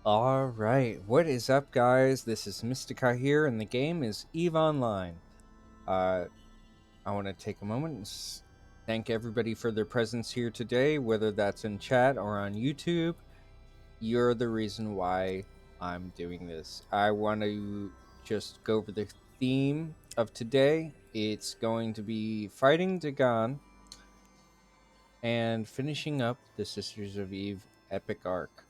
Alright, what is up, guys? This is Mystica here, and the game is EVE Online. I want to take a moment and thank everybody for their presence here today, whether that's in chat or on YouTube. You're the reason why I'm doing this. I want to just go over the theme of today. It's going to be fighting Dagan and finishing up the Sisters of Eve epic arc.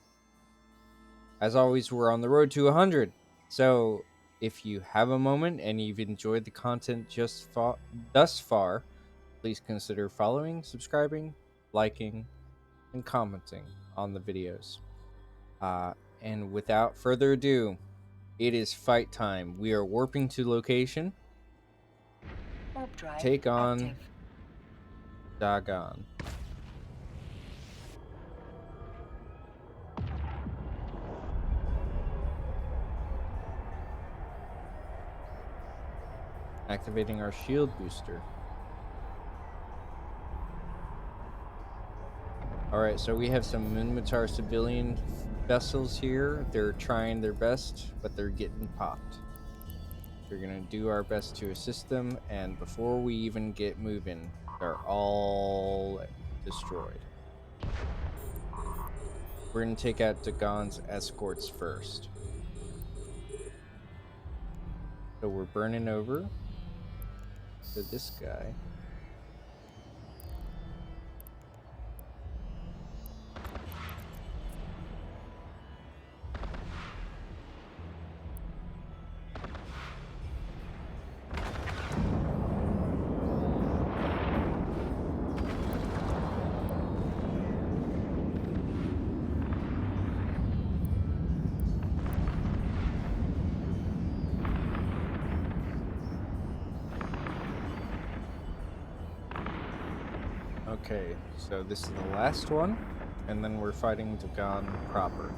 As always, we're on the road to 100. So if you have a moment and you've enjoyed the content thus far, please consider following, subscribing, liking, and commenting on the videos. And without further ado, it is fight time. We are warping to location. Warp drive Take on active. Dagan. Activating our shield booster. Alright, so we have some Minmatar civilian vessels here. They're trying their best, but they're getting popped. We're going to do our best to assist them, and before we even get moving, they're all destroyed. We're going to take out Dagon's escorts first. So we're burning over to this guy. Okay, so this is the last one, and then we're fighting Dagon proper.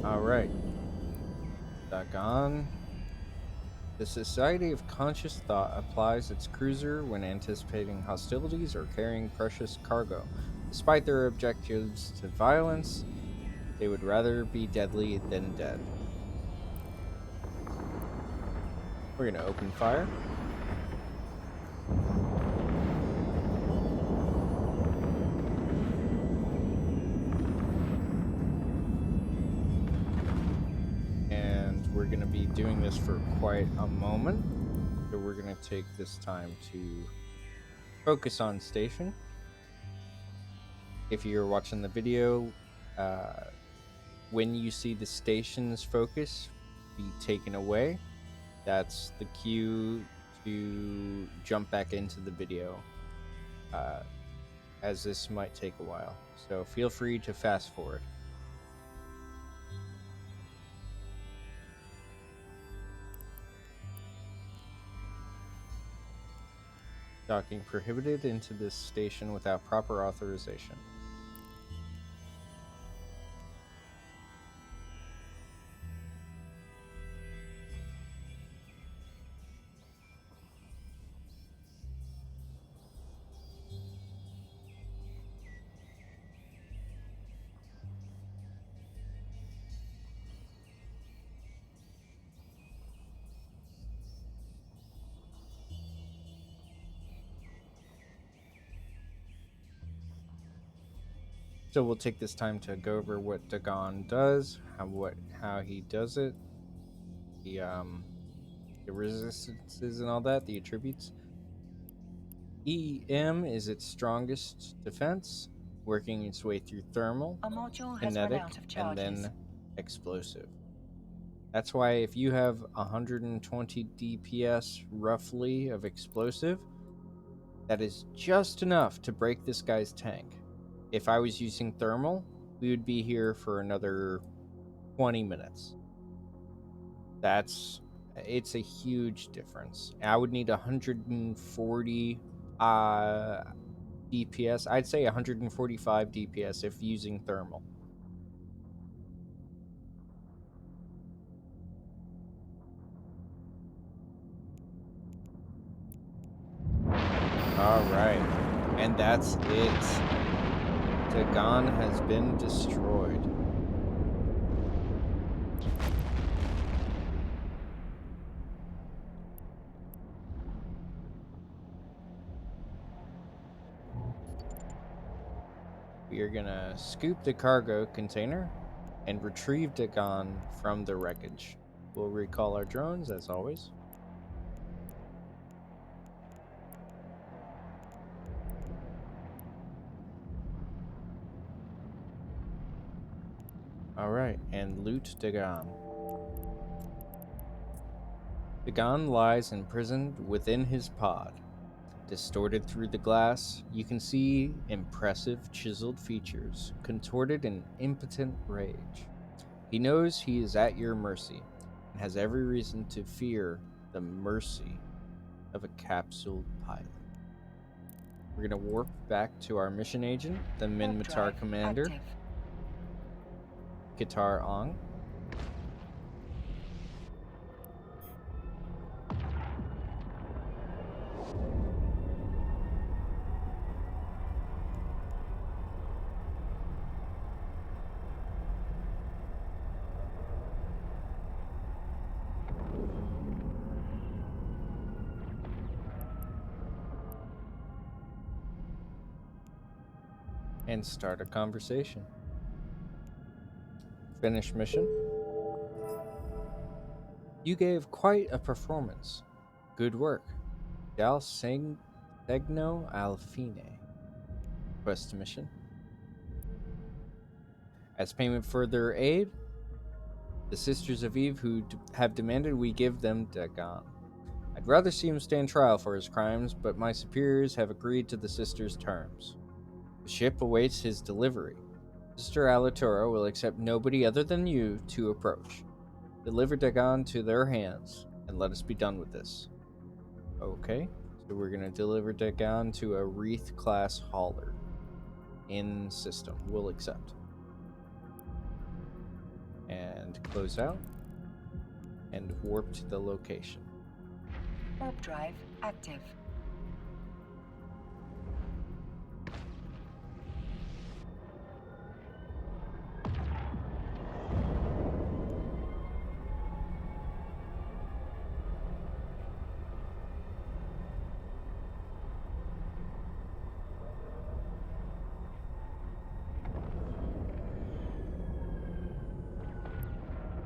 Alright. Dagon. The Society of Conscious Thought applies its cruiser when anticipating hostilities or carrying precious cargo. Despite their objectives to violence, they would rather be deadly than dead. We're going to open fire. And we're going to be doing this for quite a moment. So we're going to take this time to focus on station. If you're watching the video, when you see the station's focus be taken away, that's the cue to jump back into the video, as this might take a while. So feel free to fast forward. Docking prohibited into this station without proper authorization. So we'll take this time to go over what Dagan does, how he does it, the resistances and all that, the attributes. EM is its strongest defense, working its way through thermal, kinetic, and then explosive. That's why if you have 120 DPS roughly of explosive, that is just enough to break this guy's tank. If I was using thermal, we would be here for another 20 minutes. It's a huge difference. I would need 140 DPS. I'd say 145 DPS if using thermal. All right. And that's it. Dagan has been destroyed. We are going to scoop the cargo container and retrieve Dagan from the wreckage. We'll recall our drones as always. All right, and loot Dagan. Dagan lies imprisoned within his pod. Distorted through the glass, you can see impressive chiseled features, contorted in impotent rage. He knows he is at your mercy, and has every reason to fear the mercy of a capsule pilot. We're going to warp back to our mission agent, the Minmatar commander, Active. Guitar Ong. And start a conversation. Finish mission. You gave quite a performance. Good work. Dal Segno Alfine. Quest mission. As payment for their aid, the Sisters of Eve who have demanded we give them Dagan. I'd rather see him stand trial for his crimes, but my superiors have agreed to the sisters' terms. The ship awaits his delivery. Sister Alitura will accept nobody other than you to approach. Deliver Dagan to their hands, and let us be done with this. Okay, so we're going to deliver Dagan to a Wreath-class hauler. In system, we'll accept. And close out, and warp to the location. Warp drive active.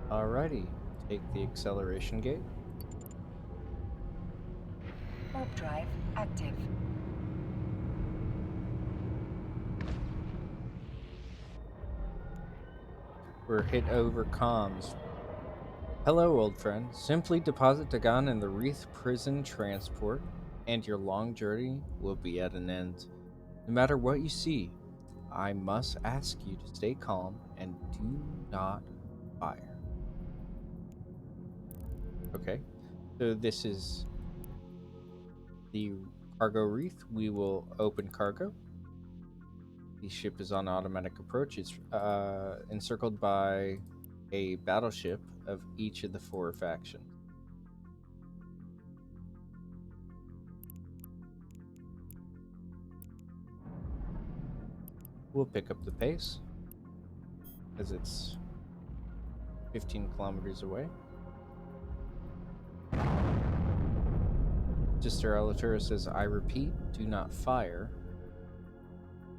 Alrighty, take the acceleration gate. Warp drive active. We're hit over comms. Hello, old friend. Simply deposit Dagan in the Wreath prison transport, and your long journey will be at an end. No matter what you see, I must ask you to stay calm and do not fire. Okay, so this is the cargo wreath. We will open cargo. The ship is on automatic approach. It's encircled by a battleship of each of the four factions. We'll pick up the pace as it's 15 kilometers away. Sister Alitura says, I repeat, do not fire.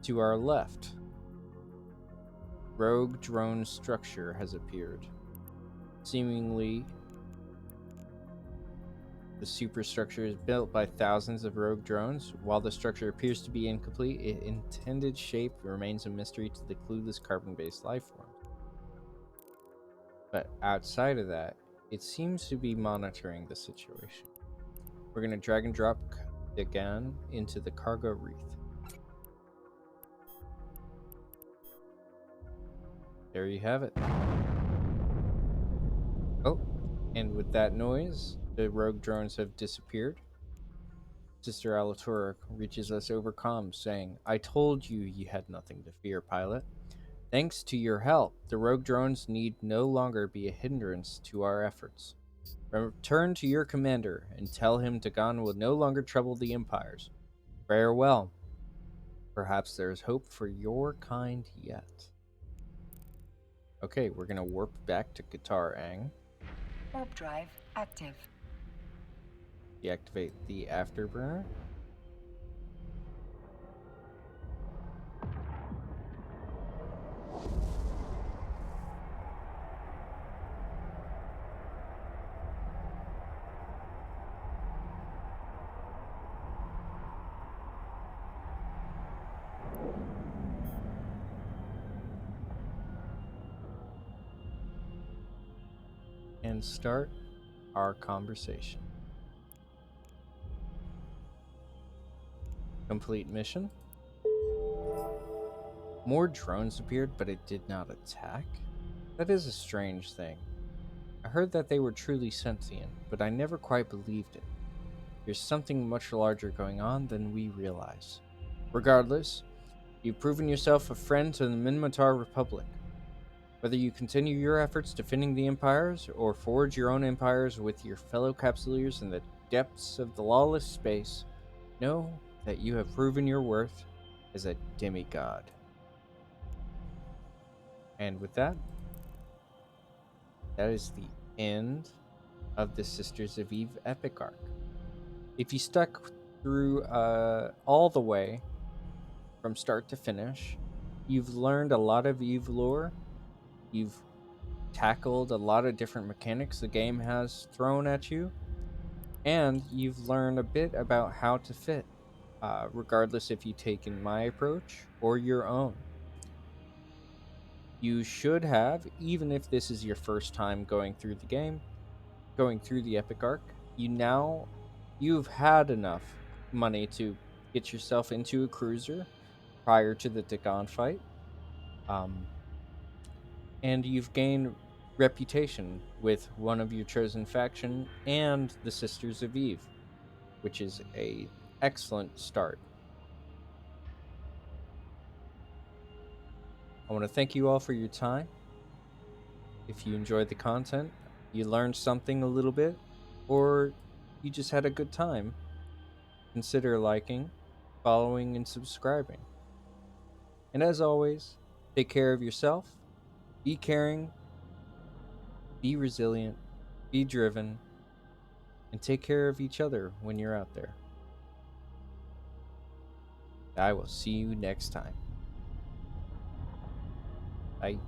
To our left, rogue drone structure has appeared. Seemingly, the superstructure is built by thousands of rogue drones. While the structure appears to be incomplete, its intended shape remains a mystery to the clueless carbon-based life forms. But outside of that, it seems to be monitoring the situation. We're going to drag and drop Dagan into the cargo wreath. There you have it. Oh, and with that noise, the rogue drones have disappeared. Sister Alitura reaches us over comms saying, I told you you had nothing to fear, pilot. Thanks to your help, the rogue drones need no longer be a hindrance to our efforts. Return to your commander and tell him Dagan will no longer trouble the empires. Farewell. Perhaps there's hope for your kind yet. Okay, we're gonna warp back to Guitar Ang. Warp drive active. Deactivate the afterburner. And start our conversation. Complete mission. More drones appeared, but it did not attack. That is a strange thing. I heard that they were truly sentient, but I never quite believed it. There's something much larger going on than we realize. Regardless, you've proven yourself a friend to the Minmatar Republic. Whether you continue your efforts defending the empires or forge your own empires with your fellow Capsuleers in the depths of the lawless space, know that you have proven your worth as a demigod. And with that, that is the end of the Sisters of Eve epic arc. If you stuck through all the way from start to finish, you've learned a lot of Eve lore. You've tackled a lot of different mechanics the game has thrown at you, and you've learned a bit about how to fit, regardless if you've taken my approach or your own. You should have, even if this is your first time going through the game, going through the epic arc, you've had enough money to get yourself into a cruiser prior to the Dagan fight. Um, and you've gained reputation with one of your chosen faction and the Sisters of Eve, which is a excellent start. I want to thank you all for your time. If you enjoyed the content, you learned something a little bit, or you just had a good time, consider liking, following, and subscribing. And as always, take care of yourself, be caring, be resilient, be driven, and take care of each other when you're out there. I will see you next time. Bye.